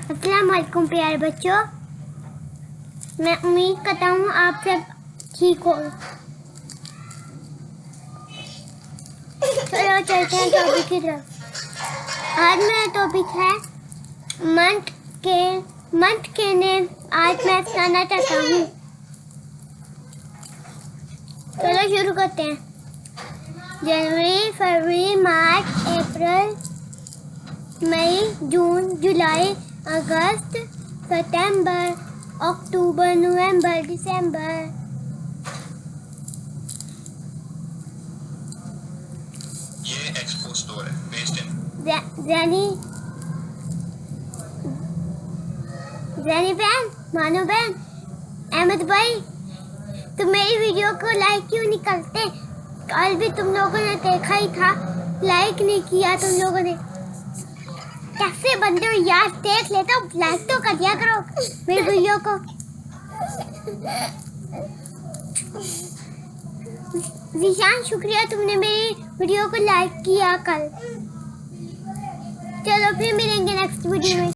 अस्सलाम वालेकुम प्यारे बच्चों, मैं उम्मीद करता हूँ आप सब ठीक हो। चलो चलते हैं टॉपिक की तरफ। आज मेरा टॉपिक है मंथ के नेम। आज मैं बताना चाहता हूँ। चलो शुरू करते हैं। जनवरी, फरवरी, मार्च, अप्रैल, मई, जून, जुलाई, अगस्त, सितंबर, अक्टूबर, नवंबर, दिसंबर। ये एक्सपो स्टोर है बेस्ड इन जैनी बहन, मानो बहन, अहमद भाई, तुम मेरी वीडियो को लाइक क्यों नहीं करते? कल भी तुम लोगों ने देखा ही था, लाइक नहीं किया तुम लोगों ने। कैसे बंदे हो यार, देख लेते हो, लाइक तो कर दिया करो मेरी वीडियो को। जीशान, शुक्रिया तुमने मेरी वीडियो को लाइक किया कल। चलो फिर मिलेंगे नेक्स्ट वीडियो में।